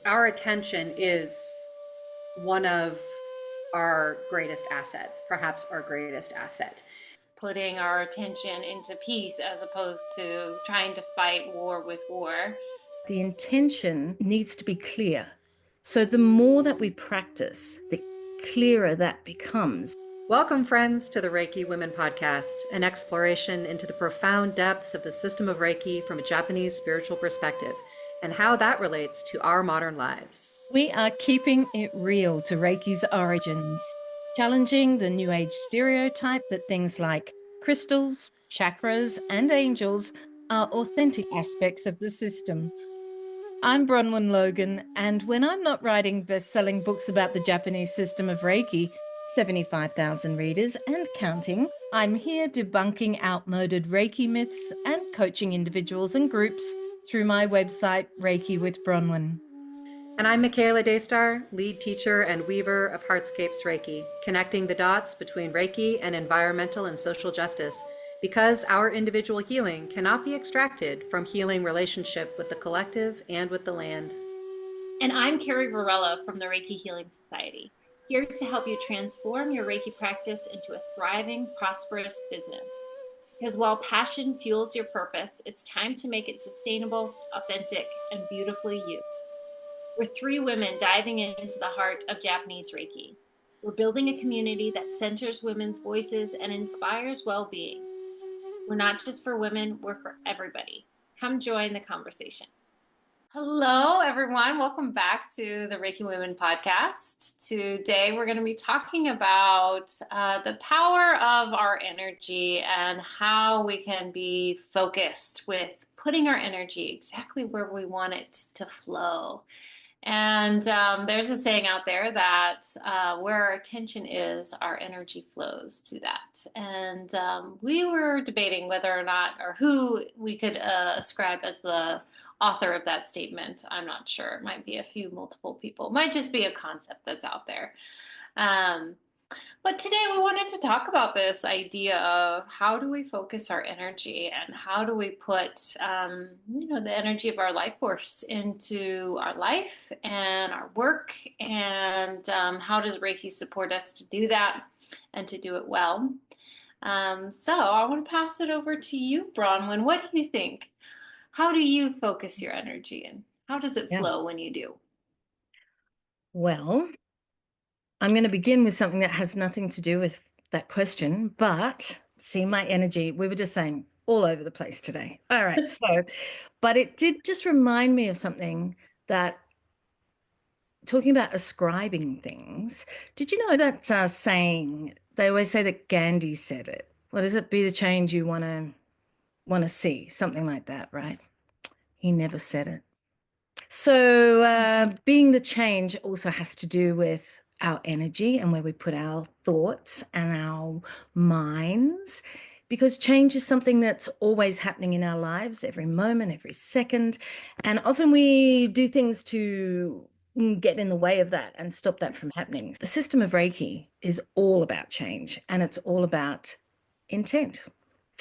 Our attention is one of our greatest assets, perhaps our greatest asset. Putting our attention into peace as opposed to trying to fight war with war. The intention needs to be clear. So the more that we practice, the clearer that becomes. Welcome, friends, to the Reiki Women Podcast, an exploration into the profound depths of the system of Reiki from a Japanese spiritual perspective and how that relates to our modern lives. We are keeping it real to Reiki's origins, challenging the New Age stereotype that things like crystals, chakras, and angels are authentic aspects of the system. I'm Bronwen Logan, and when I'm not writing best-selling books about the Japanese system of Reiki, 75,000 readers and counting, I'm here debunking outmoded Reiki myths and coaching individuals and groups through my website, Reiki with Bronwen. And I'm Michaela Daystar, lead teacher and weaver of Heartscapes Reiki, connecting the dots between Reiki and environmental and social justice, because our individual healing cannot be extracted from healing relationship with the collective and with the land. And I'm Carrie from the Reiki Healing Society, here to help you transform your Reiki practice into a thriving, prosperous business. Because while passion fuels your purpose, it's time to make it sustainable, authentic, and beautifully you. We're three women diving into the heart of Japanese Reiki. We're building a community that centers women's voices and inspires well-being. We're not just for women, we're for everybody. Come join the conversation. Hello, everyone. Welcome back to the Reiki Women Podcast. Today, we're going to be talking about the power of our energy and how we can be focused with putting our energy exactly where we want it to flow. And there's a saying out there that where our attention is, our energy flows to that. And we were debating whether or not, or who we could ascribe as the author of that statement. I'm not sure. It might be multiple people. It might just be a concept that's out there. But today we wanted to talk about this idea of how do we focus our energy and how do we put, the energy of our life force into our life and our work, and how does Reiki support us to do that and to do it well. So I want to pass it over to you, Bronwen. What do you think? How do you focus your energy and how does it flow when you do? Well, I'm going to begin with something that has nothing to do with that question, but see my energy. We were just saying all over the place today. All right. But it did just remind me of something that talking about ascribing things. Did you know that saying, they always say that Gandhi said it. What is it? Be the change you want to see, something like that, right? He never said it. So being the change also has to do with our energy and where we put our thoughts and our minds, because change is something that's always happening in our lives, every moment, every second. And often we do things to get in the way of that and stop that from happening. The system of Reiki is all about change, and it's all about intent.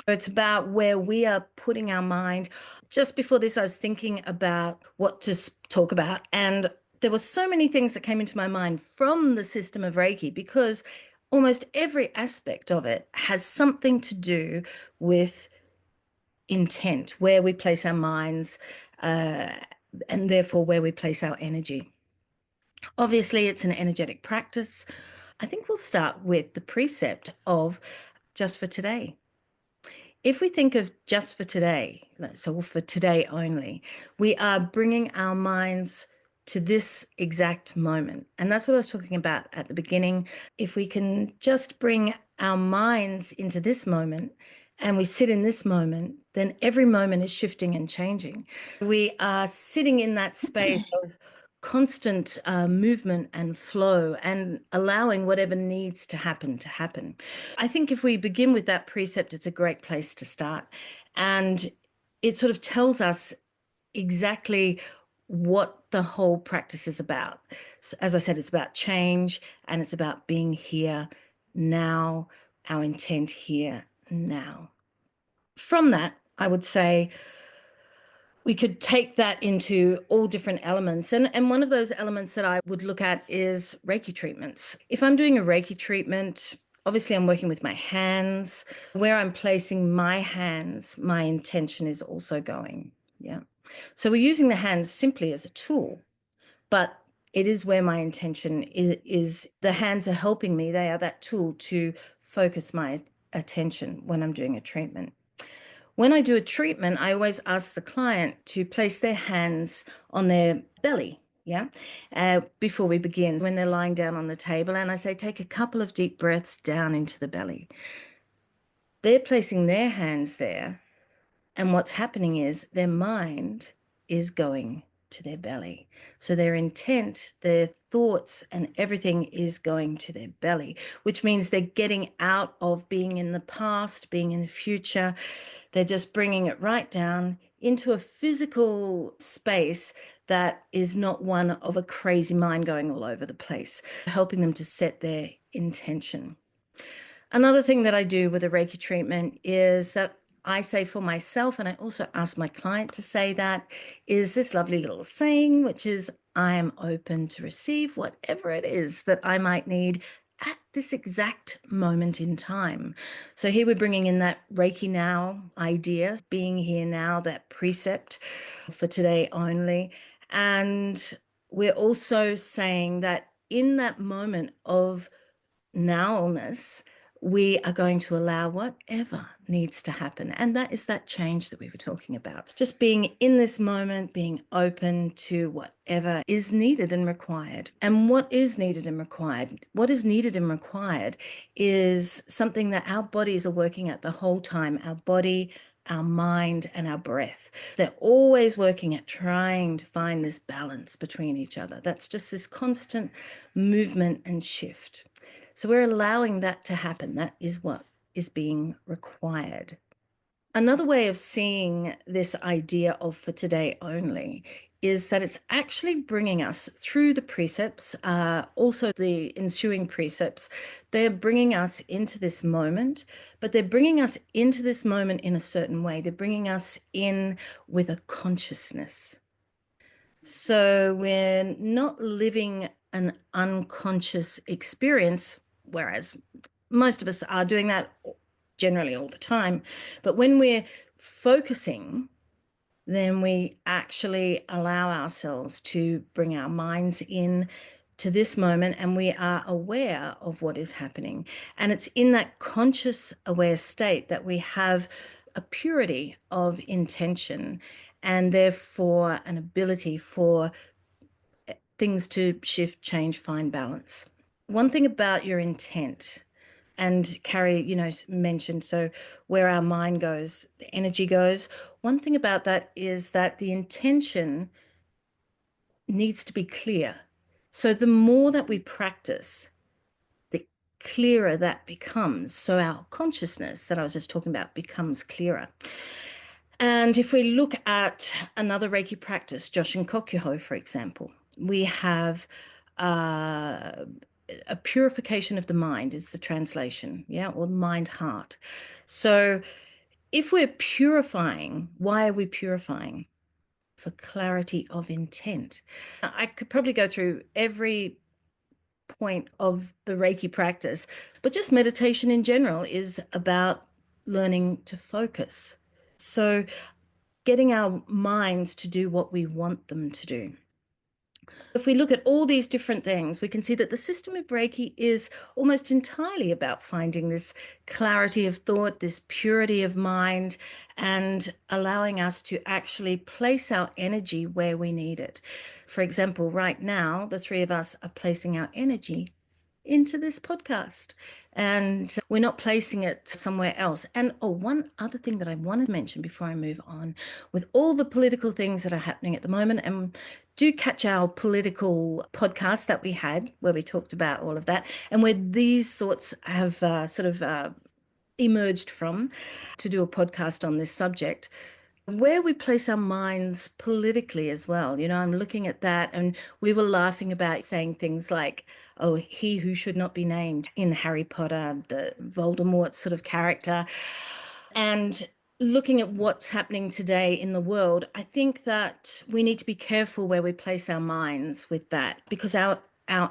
It's about where we are putting our mind. Just before this, I was thinking about what to talk about, and there were so many things that came into my mind from the system of Reiki, because almost every aspect of it has something to do with intent, where we place our minds, and therefore where we place our energy. Obviously, it's an energetic practice. I think we'll start with the precept of just for today. If we think of just for today, so for today only, we are bringing our minds to this exact moment. And that's what I was talking about at the beginning. If we can just bring our minds into this moment and we sit in this moment, then every moment is shifting and changing. We are sitting in that space of constant movement and flow and allowing whatever needs to happen to happen. I think if we begin with that precept, it's a great place to start. And it sort of tells us exactly what the whole practice is about. So, as I said, it's about change, and it's about being here now, our intent here now. From that, I would say, we could take that into all different elements. And one of those elements that I would look at is Reiki treatments. If I'm doing a Reiki treatment, obviously I'm working with my hands. Where I'm placing my hands, my intention is also going. Yeah. So we're using the hands simply as a tool, but it is where my intention is. The hands are helping me. They are that tool to focus my attention when I'm doing a treatment. When I do a treatment, I always ask the client to place their hands on their belly, yeah, before we begin, when they're lying down on the table. And I say, take a couple of deep breaths down into the belly. They're placing their hands there. And what's happening is their mind is going to their belly. So their intent, their thoughts, and everything is going to their belly, which means they're getting out of being in the past, being in the future. They're just bringing it right down into a physical space that is not one of a crazy mind going all over the place, helping them to set their intention. Another thing that I do with a Reiki treatment is that I say for myself, and I also ask my client to say that, is this lovely little saying, which is, I am open to receive whatever it is that I might need at this exact moment in time. So here we're bringing in that Reiki now idea, being here now, that precept for today only. And we're also saying that in that moment of nowness, we are going to allow whatever needs to happen. And that is that change that we were talking about. Just being in this moment, being open to whatever is needed and required. And what is needed and required? What is needed and required is something that our bodies are working at the whole time. Our body, our mind, and our breath. They're always working at trying to find this balance between each other. That's just this constant movement and shift. So we're allowing that to happen. That is what is being required. Another way of seeing this idea of for today only is that it's actually bringing us through the precepts, also the ensuing precepts. They're bringing us into this moment, but they're bringing us into this moment in a certain way. They're bringing us in with a consciousness. So we're not living an unconscious experience, whereas most of us are doing that generally all the time. But when we're focusing, then we actually allow ourselves to bring our minds in to this moment, and we are aware of what is happening. And it's in that conscious aware state that we have a purity of intention and therefore an ability for things to shift, change, find balance. One thing about your intent, and Carrie, mentioned, so where our mind goes, the energy goes. One thing about that is that the intention needs to be clear. So the more that we practice, the clearer that becomes. So our consciousness that I was just talking about becomes clearer. And if we look at another Reiki practice, Joshin Kokyoho, for example, we have a purification of the mind is the translation, yeah, or mind heart. So if we're purifying, why are we purifying? For clarity of intent. I could probably go through every point of the Reiki practice, but just meditation in general is about learning to focus. So getting our minds to do what we want them to do. If we look at all these different things, we can see that the system of Reiki is almost entirely about finding this clarity of thought, this purity of mind, and allowing us to actually place our energy where we need it. For example, right now, the three of us are placing our energy into this podcast, and we're not placing it somewhere else. And one other thing that I want to mention before I move on, with all the political things that are happening at the moment, and do catch our political podcast that we had where we talked about all of that, and where these thoughts have emerged from to do a podcast on this subject, where we place our minds politically as well. I'm looking at that, and we were laughing about saying things like, oh, he who should not be named in Harry Potter, the Voldemort sort of character. And looking at what's happening today in the world, I think that we need to be careful where we place our minds with that, because our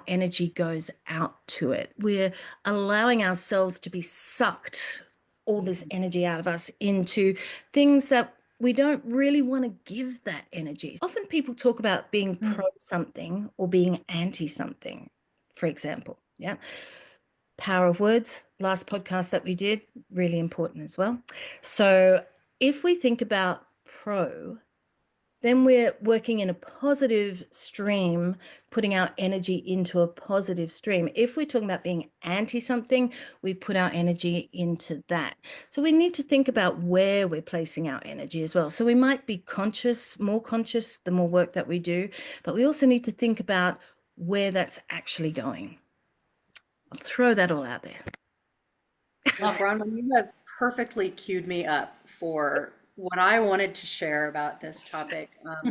energy goes out to it. We're allowing ourselves to be sucked, all this energy out of us, into things that we don't really want to give that energy. Often people talk about being pro something or being anti something, for example. Yeah. Power of words, last podcast that we did, really important as well. So if we think about pro, then we're working in a positive stream, putting our energy into a positive stream. If we're talking about being anti something, we put our energy into that. So we need to think about where we're placing our energy as well. So we might be conscious, more conscious, the more work that we do, but we also need to think about where that's actually going. I'll throw that all out there. Well, Bronwen, you have perfectly queued me up for what I wanted to share about this topic.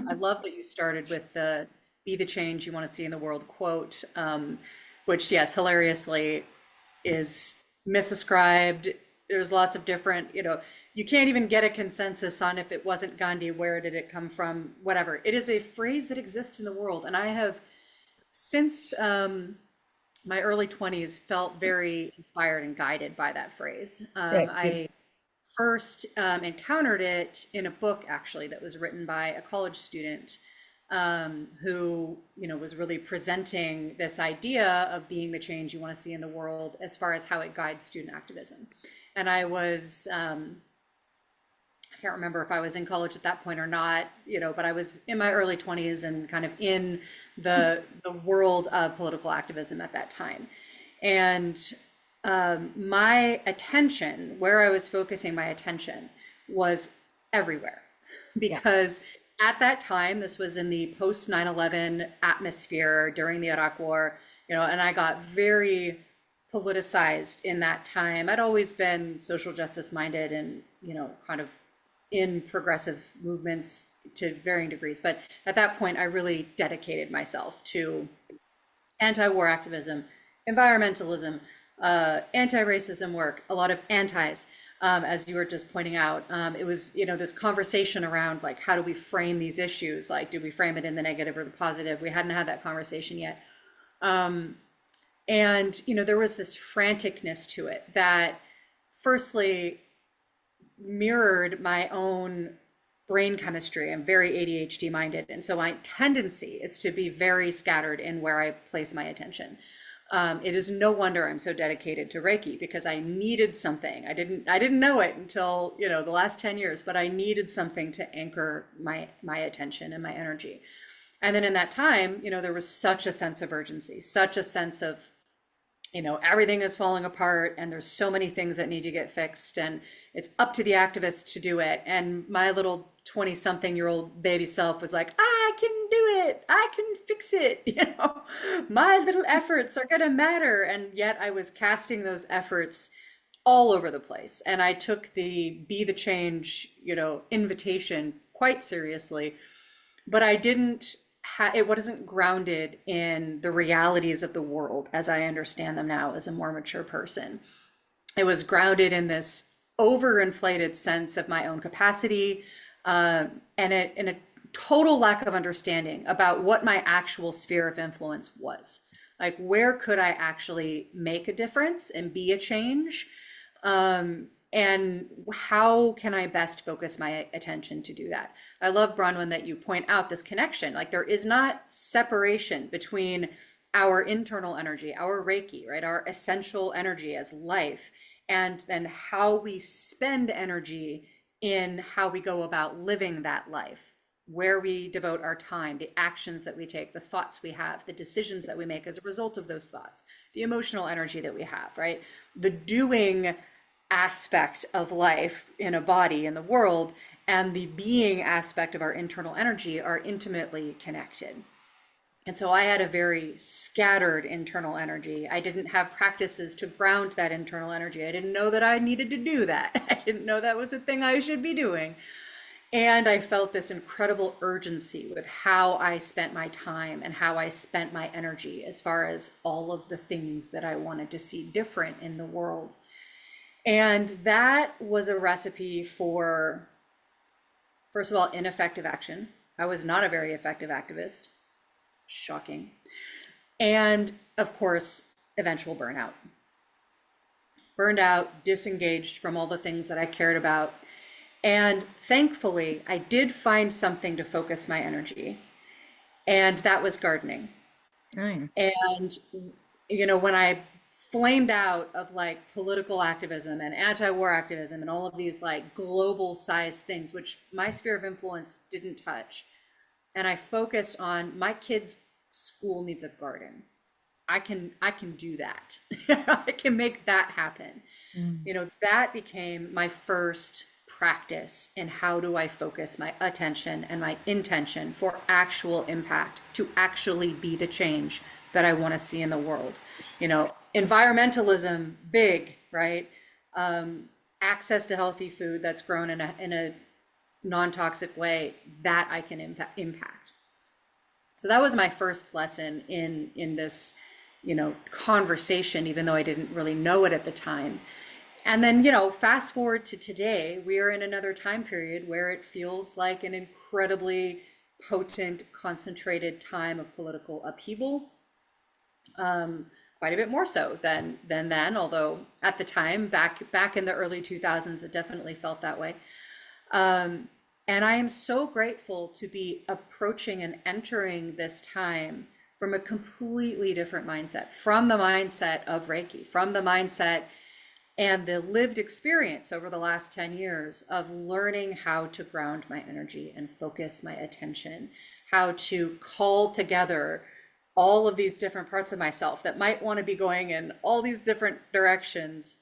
I love that you started with the "Be the change you want to see in the world" quote, which, yes, hilariously is misascribed. There's lots of different, you can't even get a consensus on if it wasn't Gandhi, where did it come from, whatever. It is a phrase that exists in the world. And I have, since my early 20s, felt very inspired and guided by that phrase. I first encountered it in a book, actually, that was written by a college student who, was really presenting this idea of being the change you want to see in the world as far as how it guides student activism. And I was, I can't remember if I was in college at that point or not, but I was in my early 20s and kind of in the world of political activism at that time. And my attention, where I was focusing my attention, was everywhere, because at that time, this was in the post 9/11 atmosphere during the Iraq War, and I got very politicized in that time. I'd always been social justice minded and, kind of in progressive movements to varying degrees. But at that point, I really dedicated myself to anti-war activism, environmentalism, anti-racism work, a lot of antis, as you were just pointing out. It was, this conversation around, like, how do we frame these issues? Like, do we frame it in the negative or the positive? We hadn't had that conversation yet. And, there was this franticness to it that firstly mirrored my own brain chemistry. I'm very ADHD minded. And so my tendency is to be very scattered in where I place my attention. It is no wonder I'm so dedicated to Reiki, because I needed something. I didn't know it until, the last 10 years, but I needed something to anchor my attention and my energy. And then in that time, there was such a sense of urgency, such a sense of, everything is falling apart and there's so many things that need to get fixed, and it's up to the activists to do it. And my little 20-something-year-old baby self was like, I can do it. I can fix it. My little efforts are going to matter. And yet I was casting those efforts all over the place. And I took the "Be the change, invitation quite seriously, but I didn't it wasn't grounded in the realities of the world as I understand them now as a more mature person. It was grounded in this overinflated sense of my own capacity, and in a total lack of understanding about what my actual sphere of influence was. Like, where could I actually make a difference and be a change? And how can I best focus my attention to do that? I love, Bronwen, that you point out this connection. Like, there is not separation between our internal energy, our Reiki, right? Our essential energy as life, and then how we spend energy in how we go about living that life, where we devote our time, the actions that we take, the thoughts we have, the decisions that we make as a result of those thoughts, the emotional energy that we have, right? The doing aspect of life in a body in the world and the being aspect of our internal energy are intimately connected. And so I had a very scattered internal energy. I didn't have practices to ground that internal energy. I didn't know that I needed to do that. I didn't know that was a thing I should be doing. And I felt this incredible urgency with how I spent my time and how I spent my energy as far as all of the things that I wanted to see different in the world. And that was a recipe for, first of all, ineffective action. I was not a very effective activist. Shocking. And of course, eventual burnout. Burned out, disengaged from all the things that I cared about. And thankfully, I did find something to focus my energy, and that was gardening. Oh, And, you know, when I flamed out of like political activism and anti-war activism and all of these like global size things, which my sphere of influence didn't touch, and I focused on my kids' school needs a garden. I can do that. I can make that happen. You know, that became my first practice in how do I focus my attention and my intention for actual impact, to actually be the change that I want to see in the world. You know, environmentalism, big, right? Access to healthy food that's grown in a non-toxic way, that I can impact. So that was my first lesson in this, you know, conversation, even though I didn't really know it at the time. And then, you know, fast forward to today, we are in another time period where it feels like an incredibly potent, concentrated time of political upheaval. Quite a bit more so than then, although at the time, back in the early 2000s, it definitely felt that way. And I am so grateful to be approaching and entering this time from a completely different mindset, from the mindset of Reiki, from the mindset and the lived experience over the last 10 years of learning how to ground my energy and focus my attention, how to call together all of these different parts of myself that might want to be going in all these different directions,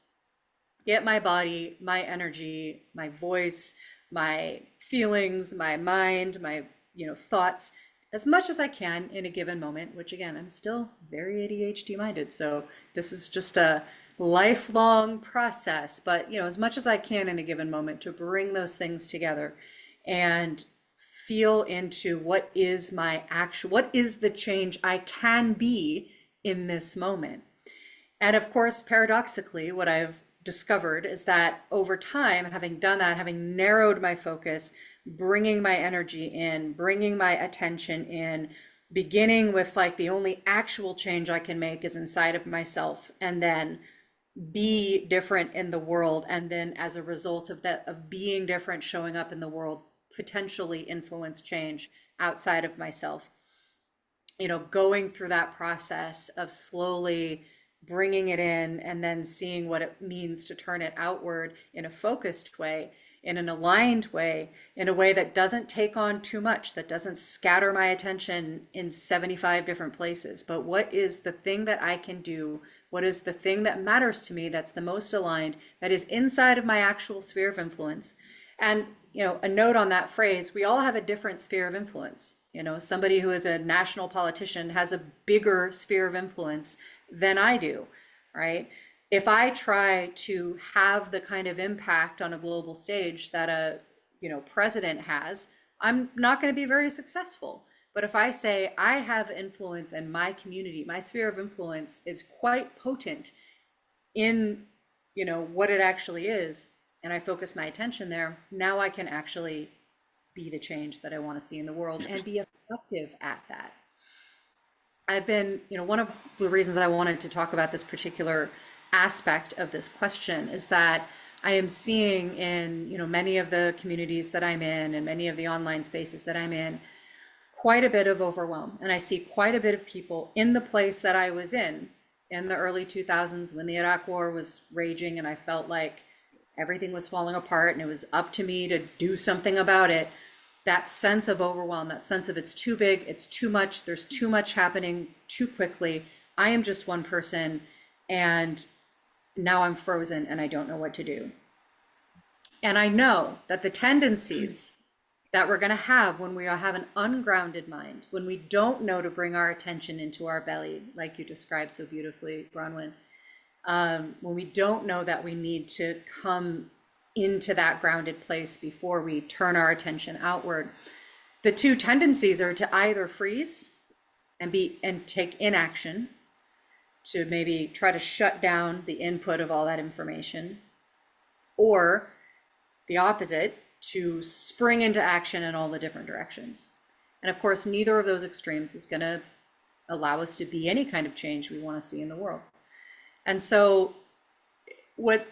get my body, my energy, my voice, my feelings, my mind, my, you know, thoughts, as much as I can in a given moment, which again, I'm still very ADHD minded. So this is just a lifelong process, but you know, as much as I can in a given moment to bring those things together and feel into what is the change I can be in this moment. And of course, paradoxically, what I've discovered is that over time, having done that, having narrowed my focus, bringing my energy in, bringing my attention in, beginning with like the only actual change I can make is inside of myself, and then be different in the world, and then as a result of that, of being different, showing up in the world, potentially influence change outside of myself. You know, going through that process of slowly bringing it in and then seeing what it means to turn it outward in a focused way, in an aligned way, in a way that doesn't take on too much, that doesn't scatter my attention in 75 different places. But what is the thing that I can do? What is the thing that matters to me, that's the most aligned, that is inside of my actual sphere of influence? And, you know, a note on that phrase, we all have a different sphere of influence. You know, somebody who is a national politician has a bigger sphere of influence than I do, right? If I try to have the kind of impact on a global stage that a, you know, president has, I'm not going to be very successful. But if I say I have influence in my community, my sphere of influence is quite potent in, you know, what it actually is, and I focus my attention there, now I can actually be the change that I want to see in the world and be effective at that. I've been, you know, one of the reasons I wanted to talk about this particular aspect of this question is that I am seeing in, you know, many of the communities that I'm in and many of the online spaces that I'm in, quite a bit of overwhelm. And I see quite a bit of people in the place that I was in the early 2000s when the Iraq War was raging and I felt like everything was falling apart and it was up to me to do something about it. That sense of overwhelm, that sense of it's too big, it's too much, there's too much happening too quickly. I am just one person and now I'm frozen and I don't know what to do. And I know that the tendencies that we're going to have when we have an ungrounded mind, when we don't know to bring our attention into our belly, like you described so beautifully, Bronwen, when we don't know that we need to come into that grounded place before we turn our attention outward, the two tendencies are to either freeze and take inaction, to maybe try to shut down the input of all that information, or the opposite, to spring into action in all the different directions. And of course, neither of those extremes is going to allow us to be any kind of change we want to see in the world. And so what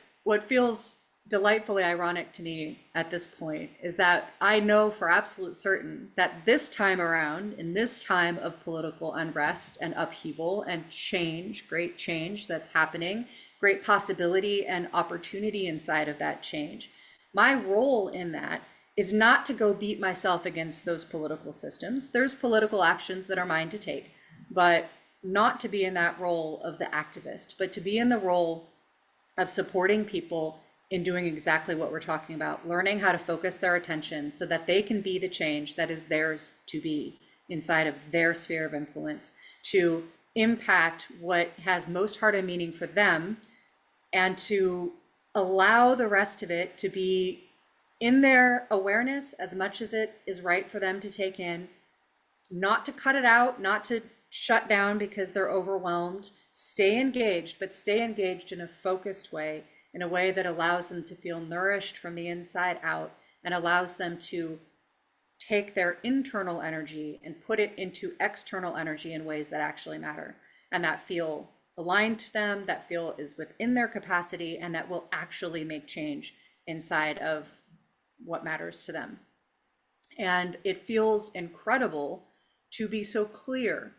feels delightfully ironic to me at this point is that I know for absolute certain that this time around, in this time of political unrest and upheaval and change, great change that's happening, great possibility and opportunity inside of that change, my role in that is not to go beat myself against those political systems. There's political actions that are mine to take, but not to be in that role of the activist, but to be in the role of supporting people in doing exactly what we're talking about, learning how to focus their attention so that they can be the change that is theirs to be inside of their sphere of influence, to impact what has most heart and meaning for them, and to allow the rest of it to be in their awareness as much as it is right for them to take in, not to cut it out, not to shut down because they're overwhelmed. Stay engaged, but stay engaged in a focused way, in a way that allows them to feel nourished from the inside out and allows them to take their internal energy and put it into external energy in ways that actually matter and that feel aligned to them, that feel is within their capacity, and that will actually make change inside of what matters to them. And it feels incredible to be so clear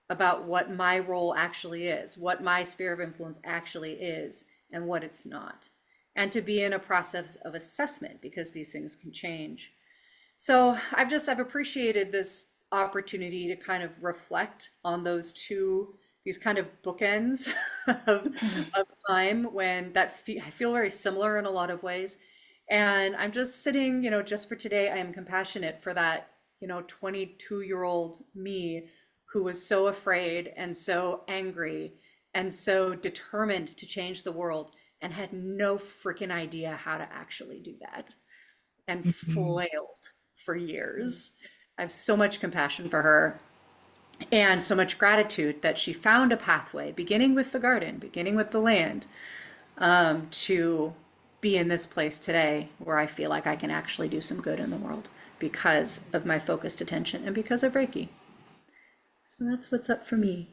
about what my role actually is, what my sphere of influence actually is, and what it's not. And to be in a process of assessment, because these things can change. So I've appreciated this opportunity to kind of reflect on these kind of bookends of time when I feel very similar in a lot of ways. And I'm just sitting, just for today, I am compassionate for that, 22-year-old me who was so afraid and so angry and so determined to change the world and had no freaking idea how to actually do that and flailed for years. I have so much compassion for her and so much gratitude that she found a pathway, beginning with the garden, beginning with the land, to be in this place today where I feel like I can actually do some good in the world because of my focused attention and because of Reiki. So that's what's up for me.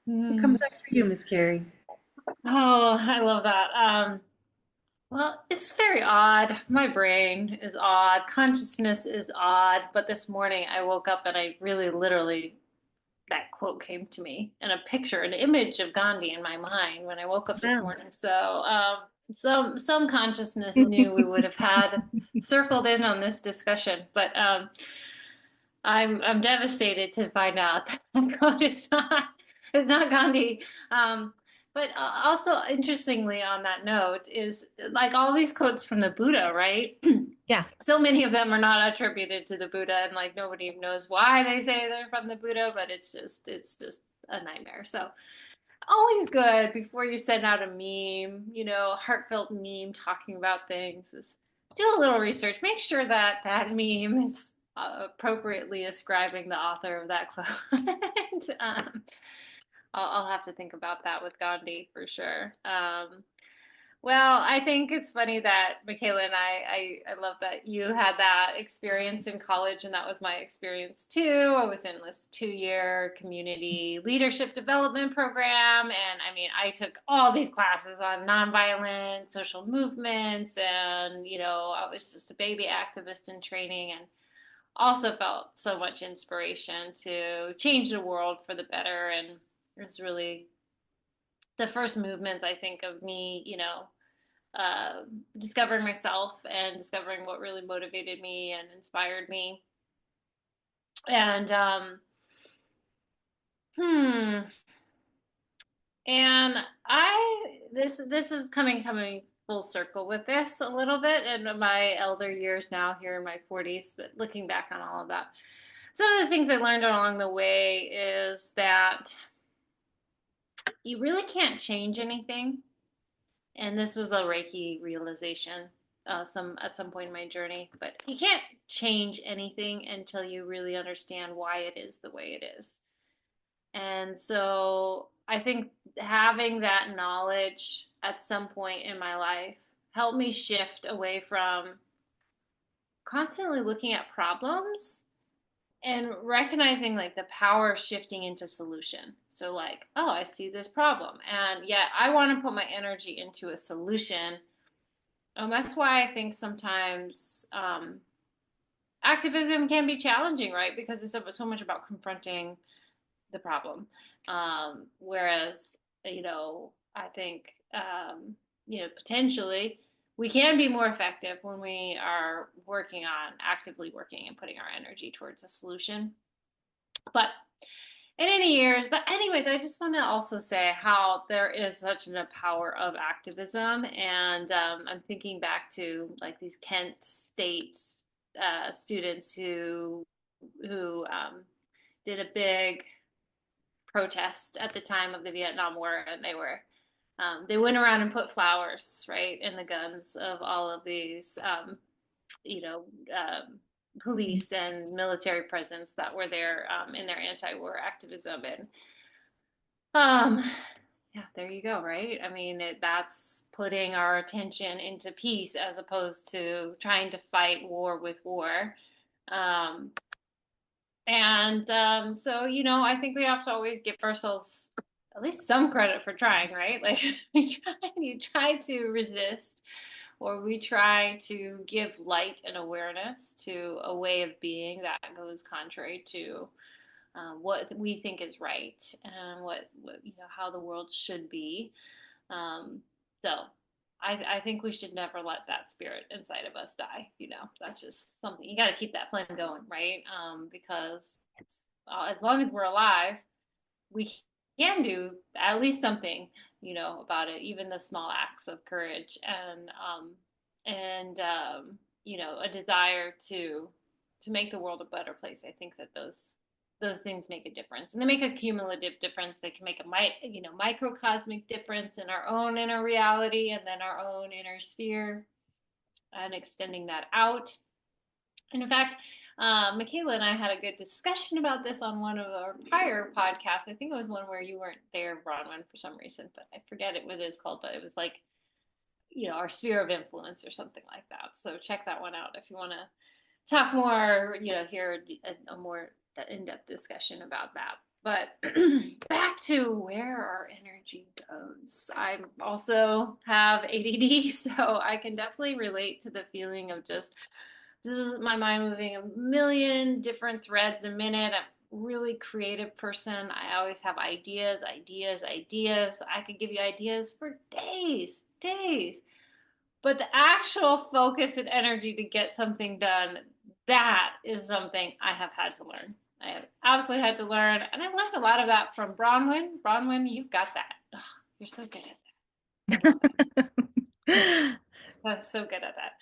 What comes up for you, Miss Carrie? Oh, I love that. Well, it's very odd. My brain is odd. Consciousness is odd. But this morning I woke up and I really literally, that quote came to me and a picture, an image of Gandhi in my mind when I woke up this morning. So some consciousness knew we would have had circled in on this discussion. But I'm devastated to find out that that quote is not Gandhi. But also interestingly on that note is like all these quotes from the Buddha, right? Yeah. So many of them are not attributed to the Buddha, and like nobody knows why they say they're from the Buddha, but it's just a nightmare. So always good before you send out a meme, heartfelt meme talking about things is do a little research. Make sure that that meme is appropriately ascribing the author of that quote. And, I'll have to think about that with Gandhi for sure. Well, I think it's funny that Michaela and I love that you had that experience in college, and that was my experience too. I was in this 2-year community leadership development program, and I mean, I took all these classes on nonviolent social movements, and I was just a baby activist in training, and also felt so much inspiration to change the world for the better. And it was really the first movements, I think, of me, discovering myself and discovering what really motivated me and inspired me. And and this is coming full circle with this a little bit in my elder years now, here in my 40s, but looking back on all of that, some of the things I learned along the way is that you really can't change anything. And this was a Reiki realization at some point in my journey. But you can't change anything until you really understand why it is the way it is. And so I think having that knowledge at some point in my life helped me shift away from constantly looking at problems and recognizing like the power of shifting into solution. So like, oh, I see this problem, and yet I want to put my energy into a solution. That's why I think sometimes activism can be challenging, right? Because it's so much about confronting the problem. Whereas, I think, potentially we can be more effective when we are actively working and putting our energy towards a solution. But anyways, I just want to also say how there is such a power of activism. And I'm thinking back to like these Kent State students who did a big protest at the time of the Vietnam War, and they went around and put flowers right in the guns of all of these police and military presence that were there in their anti-war activism. And yeah, there you go, right? I mean, that's putting our attention into peace as opposed to trying to fight war with war. So, I think we have to always give ourselves at least some credit for trying, right? Like you try to resist, or we try to give light and awareness to a way of being that goes contrary to what we think is right and what how the world should be. So I think we should never let that spirit inside of us die. That's just something you got to keep that flame going, right? Because as long as we're alive, we can do at least something, about it, even the small acts of courage and a desire to make the world a better place. I think that those things make a difference, and they make a cumulative difference. They can make a microcosmic difference in our own inner reality and then our own inner sphere, and extending that out. And in fact, Michaela and I had a good discussion about this on one of our prior podcasts. I think it was one where you weren't there, Bronwen, for some reason, but I forget what it is called, but it was like, our sphere of influence or something like that. So check that one out if you want to talk more, hear a more in-depth discussion about that. But back to where our energy goes. I also have ADD, so I can definitely relate to the feeling of just my mind moving a million different threads a minute. I'm a really creative person. I always have ideas. I could give you ideas for days. But the actual focus and energy to get something done, that is something I have had to learn. I have absolutely had to learn. And I learned a lot of that from Bronwen. Bronwen, you've got that. Oh, you're so good at that. I'm so good at that.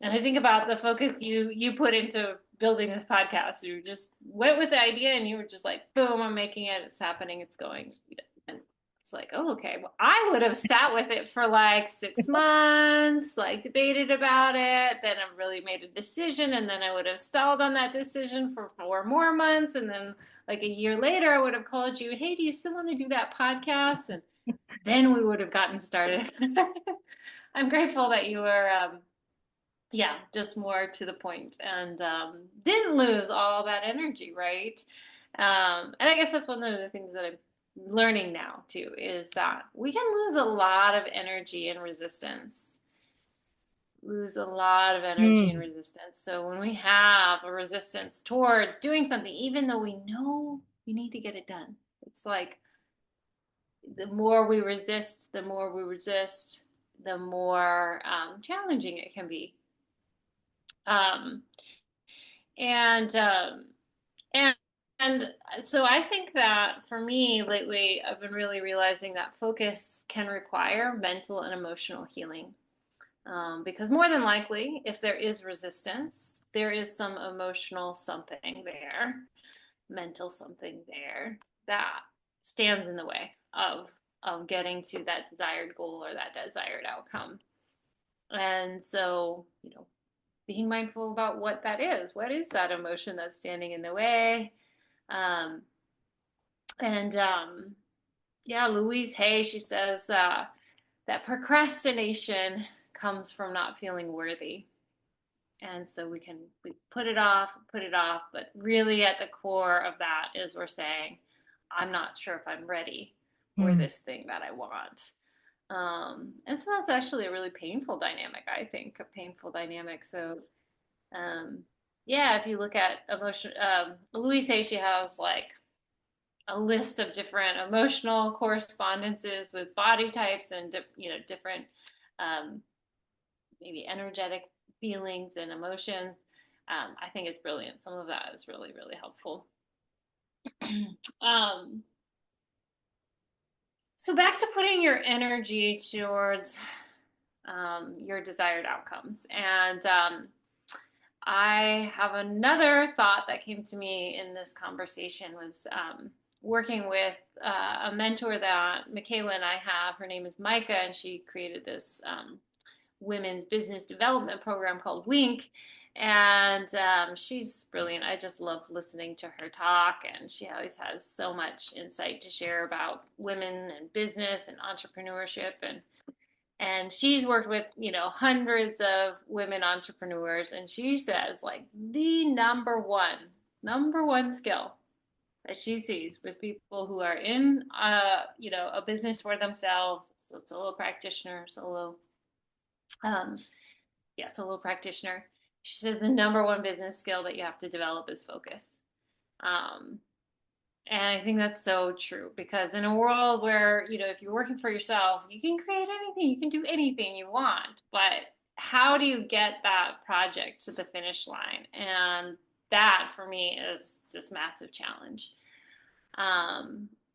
And I think about the focus you put into building this podcast. You just went with the idea and you were just like, boom, I'm making it. It's happening. It's going. And it's like, oh, okay. Well, I would have sat with it for like 6 months, like debated about it. Then I really made a decision. And then I would have stalled on that decision for 4 more months. And then like a year later, I would have called you, hey, do you still want to do that podcast? And then we would have gotten started. I'm grateful that you were just more to the point and didn't lose all that energy, right? And I guess that's one of the things that I'm learning now too, is that we can lose a lot of energy and resistance. So when we have a resistance towards doing something, even though we know we need to get it done, it's like the more we resist, the more challenging it can be. And so I think that for me lately, I've been really realizing that focus can require mental and emotional healing. Because more than likely, if there is resistance, there is some emotional something there, mental something there that stands in the way of getting to that desired goal or that desired outcome. And so, being mindful about what that is. What is that emotion that's standing in the way? Louise Hay, she says, that procrastination comes from not feeling worthy. And so we put it off, but really at the core of that is we're saying, I'm not sure if I'm ready for this thing that I want. And so that's actually a really painful dynamic, I think, a painful dynamic. So, yeah, if you look at emotion, Louise Hay, she has like a list of different emotional correspondences with body types and, different maybe energetic feelings and emotions. I think it's brilliant. Some of that is really, really helpful. So back to putting your energy towards your desired outcomes. And I have another thought that came to me in this conversation was working with a mentor that Michaela and I have. Her name is Micah, and she created this women's business development program called Wink. And she's brilliant. I just love listening to her talk, and she always has so much insight to share about women and business and entrepreneurship. And she's worked with, hundreds of women entrepreneurs, and she says like the number one skill that she sees with people who are in a business for themselves, so solo practitioner. She says the number one business skill that you have to develop is focus. And I think that's so true, because in a world where, if you're working for yourself, you can create anything, you can do anything you want, but how do you get that project to the finish line? And that for me is this massive challenge.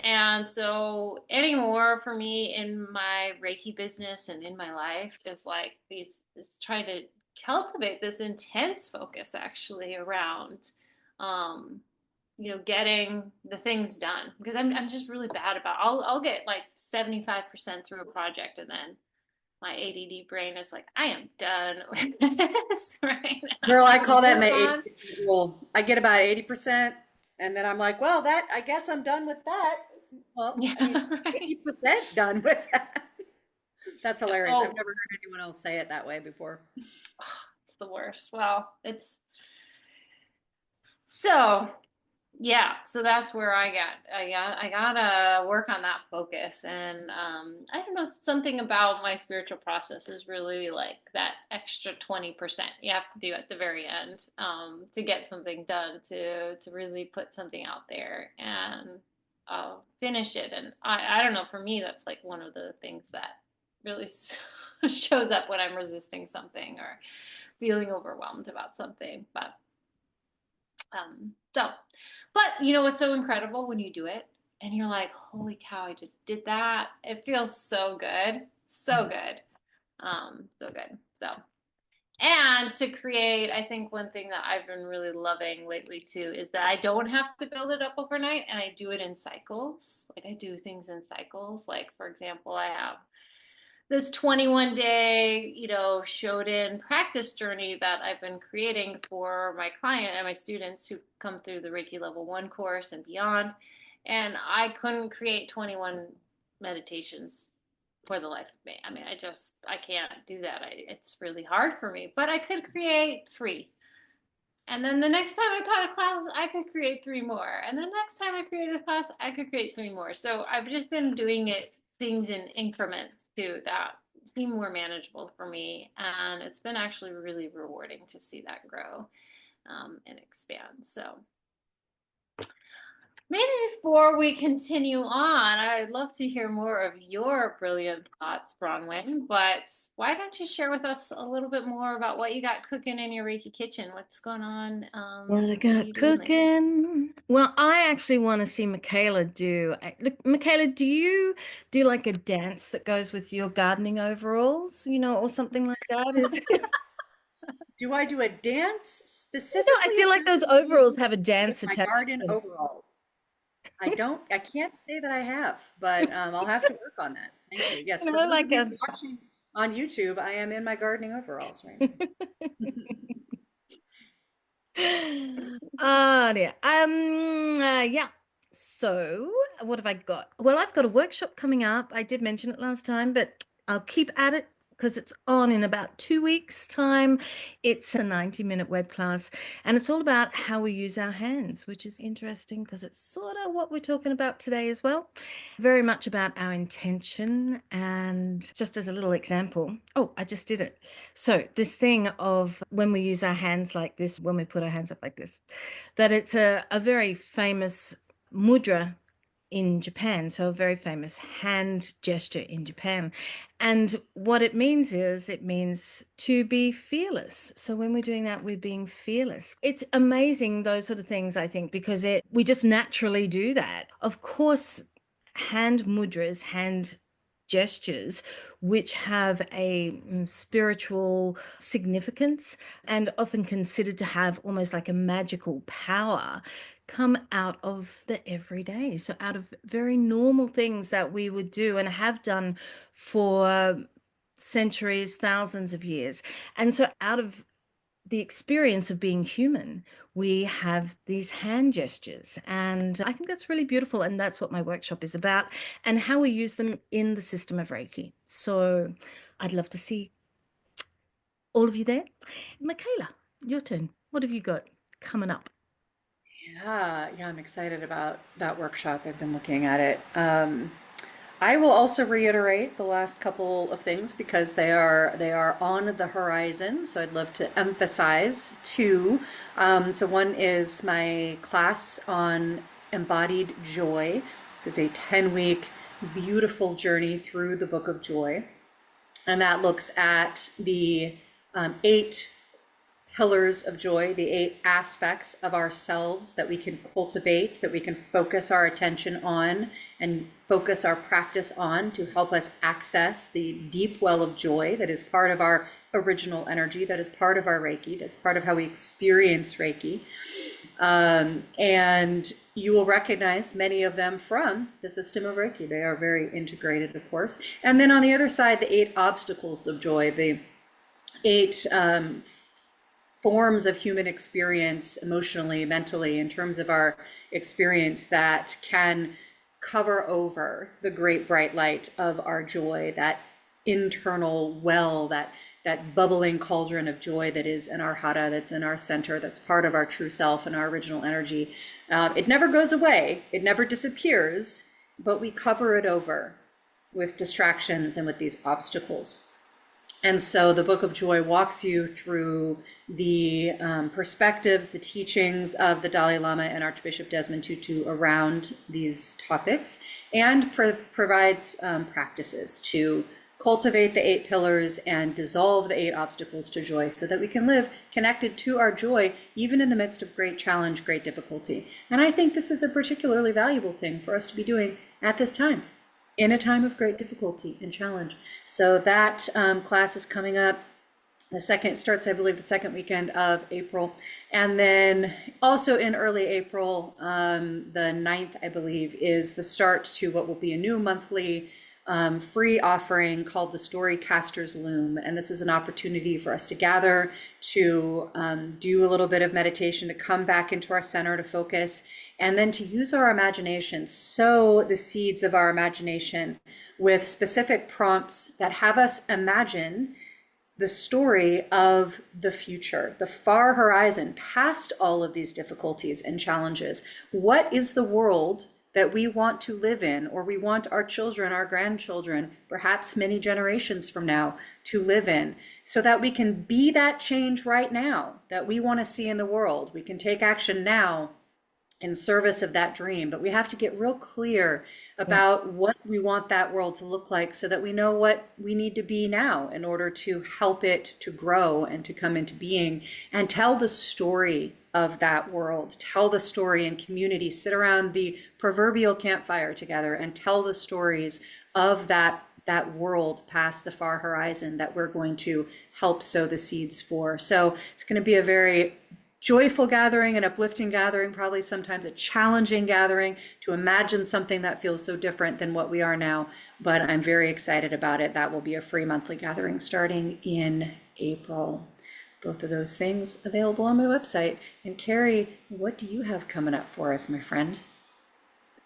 And so anymore for me in my Reiki business and in my life is like this trying to cultivate this intense focus actually around, getting the things done, because I'm just really bad about, I'll get like 75% through a project, and then my ADD brain is like, I am done with this right now. Girl, I call that my 80% rule. I get about 80%, and then I'm like, well, that, I guess I'm done with that. Well, Yeah, I mean, right. 80% done with that. That's hilarious. Oh. I've never heard anyone else say it that way before. It's the worst. Well, so yeah, so that's where I gotta work on that focus. And I don't know, something about my spiritual process is really like that extra 20% you have to do at the very end to get something done, to really put something out there and finish it. And I don't know, for me that's like one of the things that really shows up when I'm resisting something or feeling overwhelmed about something. But what's so incredible when you do it and you're like, holy cow, I just did that. It feels so good. So good. So good. So, and to create, I think one thing that I've been really loving lately too is that I don't have to build it up overnight, and I do it in cycles. Like I do things in cycles. Like for example, I have this 21-day, Shodan practice journey that I've been creating for my client and my students who come through the Reiki Level 1 course and beyond. And I couldn't create 21 meditations for the life of me. I mean, I can't do that. It's really hard for me, but I could create 3. And then the next time I taught a class, I could create 3 more. And the next time I created a class, I could create 3 more. So I've just been doing things in increments too that seem more manageable for me, and it's been actually really rewarding to see that grow and expand. So maybe before we continue on, I'd love to hear more of your brilliant thoughts, Bronwen, but why don't you share with us a little bit more about what you got cooking in your Reiki kitchen? What's going on? What I got cooking? Well, I actually want to see Michaela do. Look, Michaela, do you do like a dance that goes with your gardening overalls, or something like that? Do I do a dance specifically? I feel like those overalls have a dance my attached garden to them. overall. I can't say that I have, but I'll have to work on that. Thank you. Yes, for those of you watching on YouTube, I am in my gardening overalls right now. Oh dear. Yeah. So what have I got? Well, I've got a workshop coming up. I did mention it last time, but I'll keep at it because it's on in about 2 weeks' time. It's a 90-minute web class, and it's all about how we use our hands, which is interesting because it's sort of what we're talking about today as well. Very much about our intention. And just as a little example, oh, I just did it. So this thing of when we use our hands like this, when we put our hands up like this, that it's a very famous mudra in Japan, so a very famous hand gesture in Japan. And what it means is it means to be fearless. So when we're doing that, we're being fearless. It's amazing, those sort of things, I think, because we just naturally do that. Of course, hand mudras, hand gestures, which have a spiritual significance and often considered to have almost like a magical power, come out of the everyday. So out of very normal things that we would do and have done for centuries, thousands of years. And so out of the experience of being human, we have these hand gestures. And I think that's really beautiful. And that's what my workshop is about, and how we use them in the system of Reiki. So I'd love to see all of you there. Michaela, your turn. What have you got coming up? Yeah, I'm excited about that workshop. I've been looking at it. I will also reiterate the last couple of things because they are on the horizon. So I'd love to emphasize two. So one is my class on embodied joy. This is a 10-week beautiful journey through the Book of Joy, and that looks at the 8 pillars of joy, the 8 aspects of ourselves that we can cultivate, that we can focus our attention on and focus our practice on to help us access the deep well of joy that is part of our original energy, that is part of our Reiki, that's part of how we experience Reiki. And you will recognize many of them from the system of Reiki. They are very integrated, of course. And then on the other side, the 8 obstacles of joy, the 8 forms of human experience emotionally, mentally, in terms of our experience that can cover over the great bright light of our joy, that internal well, that bubbling cauldron of joy that is in our hara, that's in our center, that's part of our true self and our original energy. It never goes away, it never disappears, but we cover it over with distractions and with these obstacles. And so the Book of Joy walks you through the perspectives, the teachings of the Dalai Lama and Archbishop Desmond Tutu around these topics, and provides practices to cultivate the 8 pillars and dissolve the 8 obstacles to joy so that we can live connected to our joy, even in the midst of great challenge, great difficulty. And I think this is a particularly valuable thing for us to be doing at this time, in a time of great difficulty and challenge. So that class is coming up. The second starts, I believe, the second weekend of April. And then also in early April, the 9th, I believe, is the start to what will be a new monthly free offering called the Storycaster's Loom. And this is an opportunity for us to gather, to do a little bit of meditation, to come back into our center, to focus, and then to use our imagination, sow the seeds of our imagination with specific prompts that have us imagine the story of the future, the far horizon, past all of these difficulties and challenges. What is the world that we want to live in, or we want our children, our grandchildren, perhaps many generations from now, to live in, so that we can be that change right now that we want to see in the world? We can take action now in service of that dream, but we have to get real clear about what we want that world to look like so that we know what we need to be now in order to help it to grow and to come into being, and tell the story of that world, tell the story in community, sit around the proverbial campfire together and tell the stories of that world past the far horizon that we're going to help sow the seeds for. So it's going to be a very joyful gathering, an uplifting gathering, probably sometimes a challenging gathering to imagine something that feels so different than what we are now, but I'm very excited about it. That will be a free monthly gathering starting in April. Both of those things available on my website. And Carrie, what do you have coming up for us, my friend?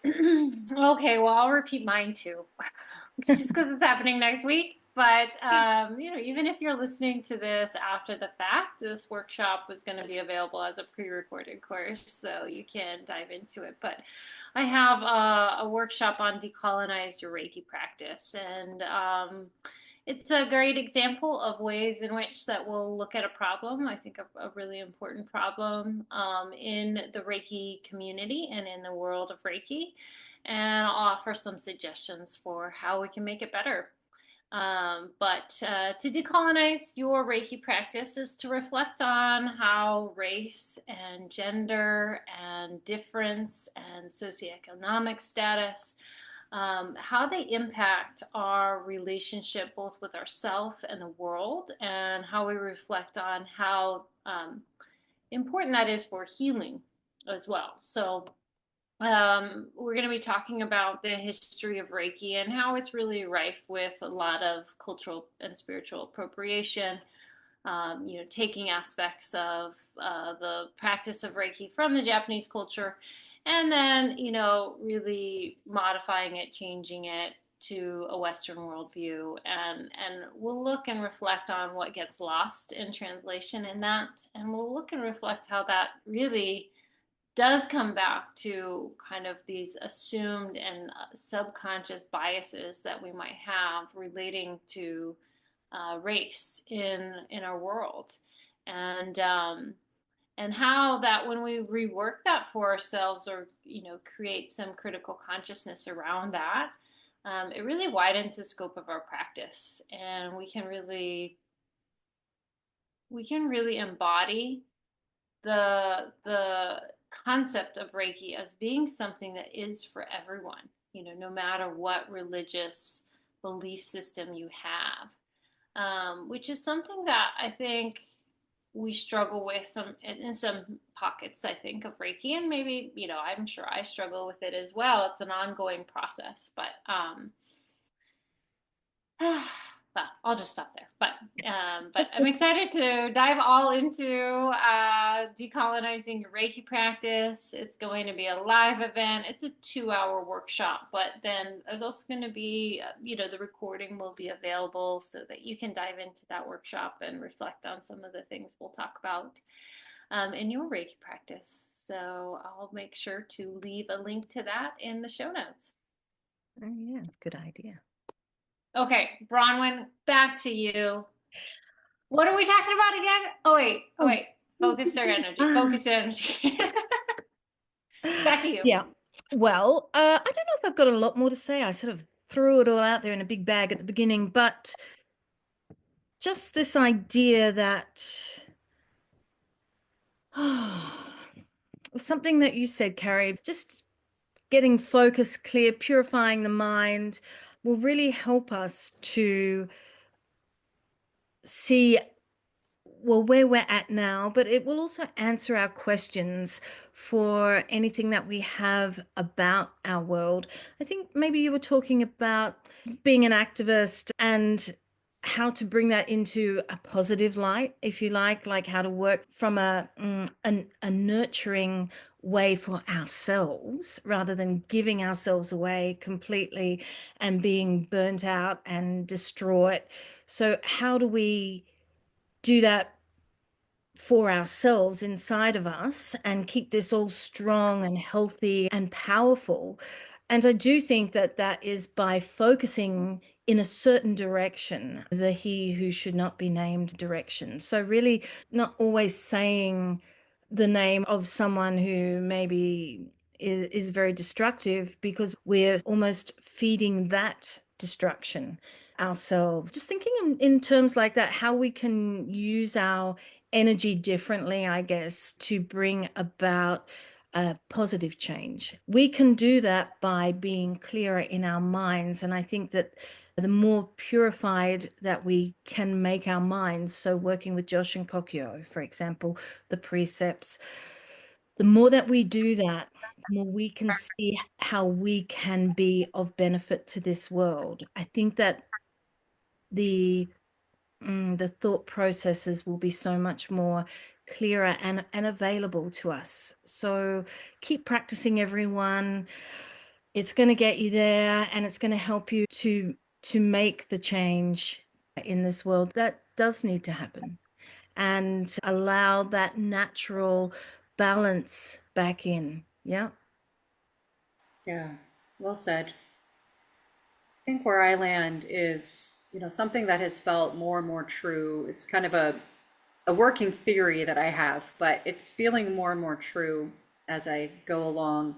Okay, well, I'll repeat mine too. Just because it's happening next week. But, even if you're listening to this after the fact, this workshop is going to be available as a pre-recorded course, so you can dive into it. But I have a workshop on decolonize your Reiki practice, and it's a great example of ways in which that we'll look at a problem, I think a really important problem in the Reiki community and in the world of Reiki, and I'll offer some suggestions for how we can make it better. But to decolonize your Reiki practice is to reflect on how race and gender and difference and socioeconomic status, how they impact our relationship both with ourselves and the world, and how we reflect on how important that is for healing as well. So we're going to be talking about the history of Reiki and how it's really rife with a lot of cultural and spiritual appropriation, taking aspects of the practice of Reiki from the Japanese culture, and then, really modifying it, changing it to a Western worldview. And we'll look and reflect on what gets lost in translation in that. And we'll look and reflect how that really does come back to kind of these assumed and subconscious biases that we might have relating to race in our world, and how that when we rework that for ourselves, or create some critical consciousness around that, it really widens the scope of our practice, and we can really embody the concept of Reiki as being something that is for everyone, no matter what religious belief system you have, which is something that I think we struggle with in some pockets, I think, of Reiki, and maybe, I'm sure I struggle with it as well. It's an ongoing process, but well, I'll just stop there. But I'm excited to dive all into decolonizing your Reiki practice. It's going to be a live event. It's a 2-hour workshop, but then there's also going to be, the recording will be available so that you can dive into that workshop and reflect on some of the things we'll talk about in your Reiki practice. So I'll make sure to leave a link to that in the show notes. Oh, yeah, good idea. Okay, Bronwen, back to you. What are we talking about again? Oh, wait. Focus our energy. Focus energy. Back to you. Yeah. Well, I don't know if I've got a lot more to say. I sort of threw it all out there in a big bag at the beginning, but just this idea that something that you said, Carrie, just getting focus clear, purifying the mind will really help us to see, well, where we're at now, but it will also answer our questions for anything that we have about our world. I think maybe you were talking about being an activist and how to bring that into a positive light, if you like how to work from a nurturing way for ourselves rather than giving ourselves away completely and being burnt out and distraught. So how do we do that for ourselves inside of us and keep this all strong and healthy and powerful? And I do think that that is by focusing in a certain direction, the he who should not be named direction. So really not always saying the name of someone who maybe is very destructive, because we're almost feeding that destruction ourselves. Just thinking in terms like that, how we can use our energy differently, I guess, to bring about a positive change. We can do that by being clearer in our minds. And I think that the more purified that we can make our minds, so working with Josh and Kokyo, for example, the precepts, the more that we do that, the more we can see how we can be of benefit to this world. I think that the thought processes will be so much more clearer and available to us. So keep practicing, everyone. It's going to get you there, and it's going to help you to make the change in this world, that does need to happen, and allow that natural balance back in. Yeah. Yeah, well said. I think where I land is, something that has felt more and more true. It's kind of a working theory that I have, but it's feeling more and more true as I go along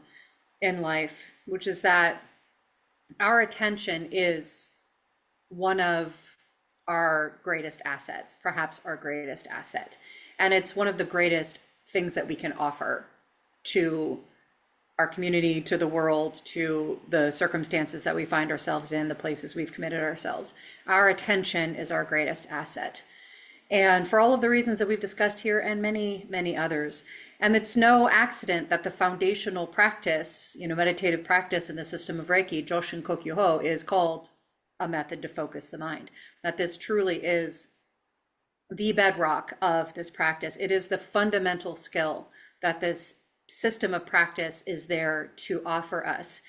in life, which is that our attention is one of our greatest assets, perhaps our greatest asset. And it's one of the greatest things that we can offer to our community, to the world, to the circumstances that we find ourselves in, the places we've committed ourselves. Our attention is our greatest asset. And for all of the reasons that we've discussed here and many, many others. And it's no accident that the foundational practice, meditative practice in the system of Reiki, Joshin Kokyu-ho, is called a method to focus the mind. That this truly is the bedrock of this practice. It is the fundamental skill that this system of practice is there to offer us,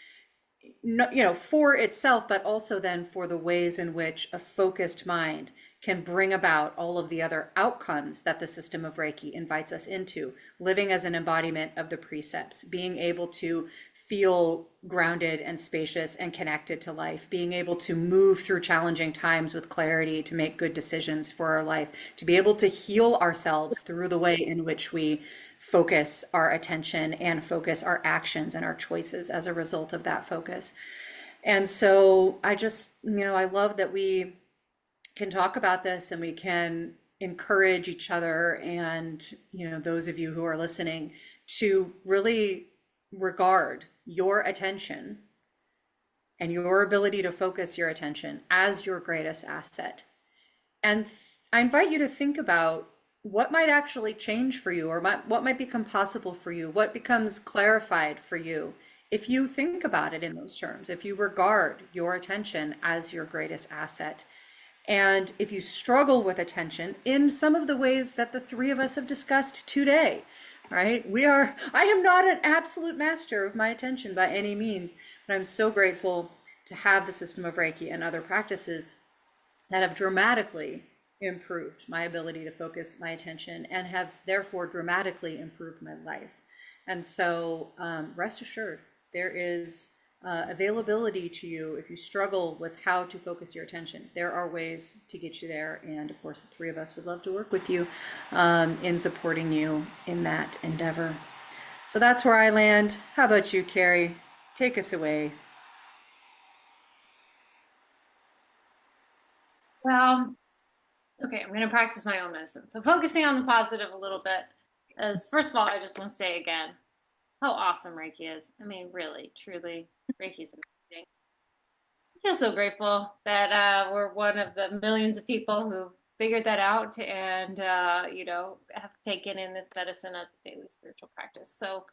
for itself, but also then for the ways in which a focused mind can bring about all of the other outcomes that the system of Reiki invites us into, living as an embodiment of the precepts, being able to feel grounded and spacious and connected to life, being able to move through challenging times with clarity, to make good decisions for our life, to be able to heal ourselves through the way in which we focus our attention and focus our actions and our choices as a result of that focus. And so I just, I love that we can talk about this and we can encourage each other and, those of you who are listening to really regard your attention and your ability to focus your attention as your greatest asset. And I invite you to think about what might actually change for you, or what might become possible for you, what becomes clarified for you if you think about it in those terms, if you regard your attention as your greatest asset. And if you struggle with attention in some of the ways that the three of us have discussed today, right? I am not an absolute master of my attention by any means, but I'm so grateful to have the system of Reiki and other practices that have dramatically improved my ability to focus my attention and have therefore dramatically improved my life. And so rest assured, there is availability to you if you struggle with how to focus your attention. There are ways to get you there. And of course, the three of us would love to work with you in supporting you in that endeavor. So that's where I land. How about you, Carrie? Take us away. Well, okay, I'm going to practice my own medicine. So focusing on the positive a little bit is, first of all, I just want to say again, how awesome Reiki is. I mean, really, truly, Reiki is amazing. I feel so grateful that we're one of the millions of people who figured that out and, have taken in this medicine as a daily spiritual practice. So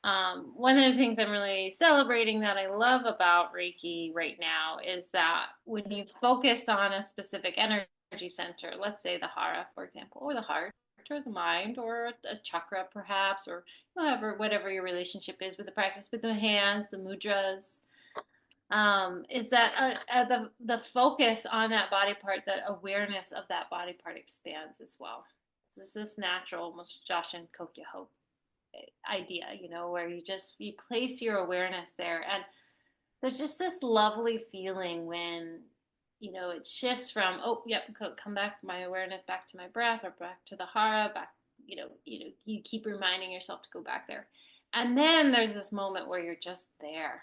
one of the things I'm really celebrating that I love about Reiki right now is that when you focus on a specific energy center, let's say the hara, for example, or the heart, or the mind, or a chakra perhaps, or whatever your relationship is with the practice, with the hands, the mudras, is that the focus on that body part, that awareness of that body part expands as well. This is this natural, almost Joshin Kokyu idea, where you place your awareness there, and there's just this lovely feeling when it shifts from, oh yep, come back my awareness back to my breath, or back to the hara, back, you keep reminding yourself to go back there, and then there's this moment where you're just there.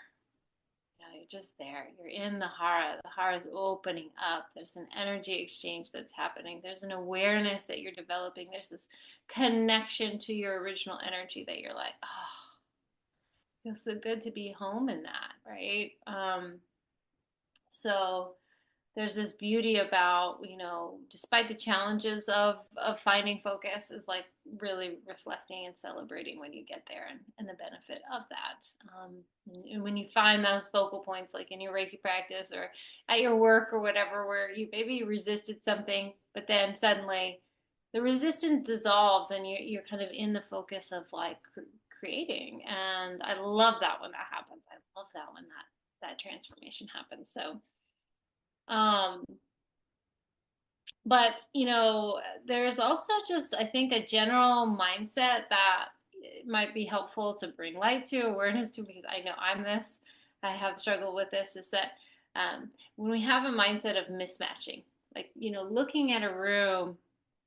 You're just there. You're in the hara. The hara is opening up. There's an energy exchange that's happening. There's an awareness that you're developing. There's this connection to your original energy that you're like, oh, it feels so good to be home in that, right? So there's this beauty about, despite the challenges of finding focus, is like really reflecting and celebrating when you get there, and the benefit of that. And when you find those focal points, like in your Reiki practice or at your work or whatever, where you resisted something, but then suddenly the resistance dissolves and you're kind of in the focus of like creating. And I love that when that happens. I love that when that transformation happens. So But, there's also just, I think, a general mindset that it might be helpful to bring light to, awareness to, because I know I have struggled with this, is that when we have a mindset of mismatching, like, looking at a room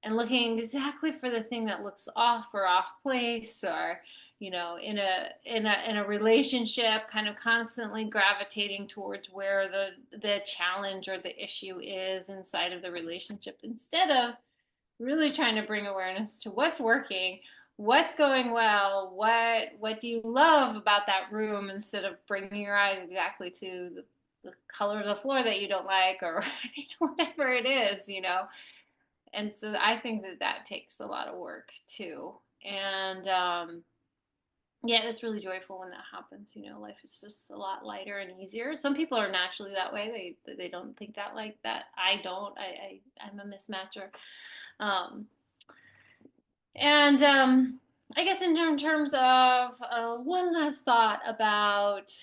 and looking exactly for the thing that looks off or off place, or in a relationship, kind of constantly gravitating towards where the challenge or the issue is inside of the relationship, instead of really trying to bring awareness to what's working, what's going well, what do you love about that room, instead of bringing your eyes exactly to the color of the floor that you don't like, or whatever it is. And so I think that takes a lot of work too. And yeah, it's really joyful when that happens. Life is just a lot lighter and easier. Some people are naturally that way. They don't think that like that. I don't. I'm a mismatcher. Um, and I guess in terms of one last thought about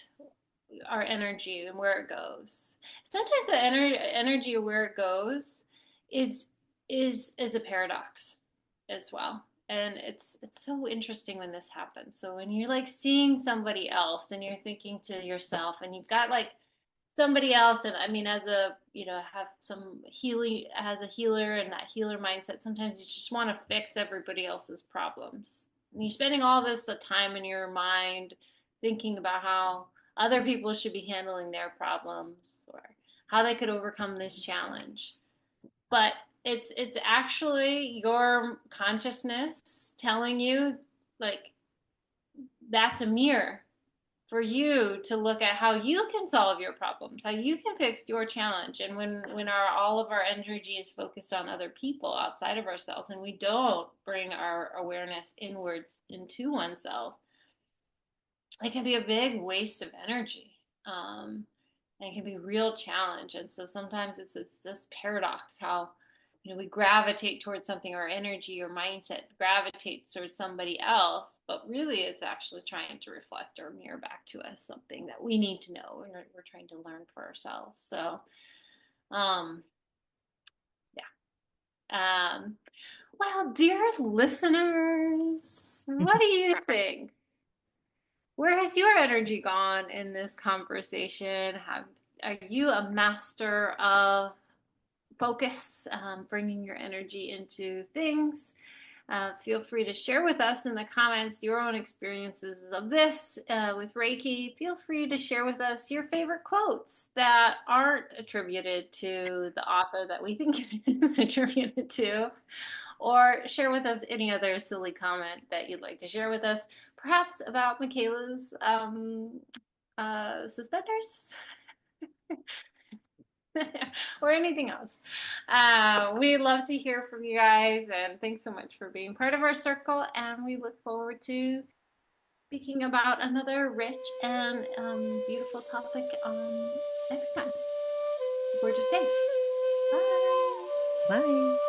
our energy and where it goes. Sometimes the energy of where it goes is is a paradox as well. And it's so interesting when this happens. So when you're like seeing somebody else and you're thinking to yourself, and you've got like somebody else, and I mean, as a have some healing, as a healer, and that healer mindset, sometimes you just want to fix everybody else's problems, and you're spending all this time in your mind thinking about how other people should be handling their problems, or how they could overcome this challenge. But it's actually your consciousness telling you, like, that's a mirror for you to look at how you can solve your problems, how you can fix your challenge. And when all of our energy is focused on other people outside of ourselves, and we don't bring our awareness inwards into oneself, it can be a big waste of energy. And it can be a real challenge. And so sometimes it's this paradox, how we gravitate towards something, or energy or mindset gravitates towards somebody else, but really it's actually trying to reflect or mirror back to us something that we need to know, and we're trying to learn for ourselves. So yeah. Well, dear listeners, what do you think? Where has your energy gone in this conversation? Are you a master of focus, bringing your energy into things? Feel free to share with us in the comments your own experiences of this with Reiki. Feel free to share with us your favorite quotes that aren't attributed to the author that we think it is attributed to, or share with us any other silly comment that you'd like to share with us, perhaps about Michaela's suspenders. Or anything else. We love to hear from you guys, and thanks so much for being part of our circle, and we look forward to speaking about another rich and beautiful topic next time. Gorgeous day. Bye. Bye.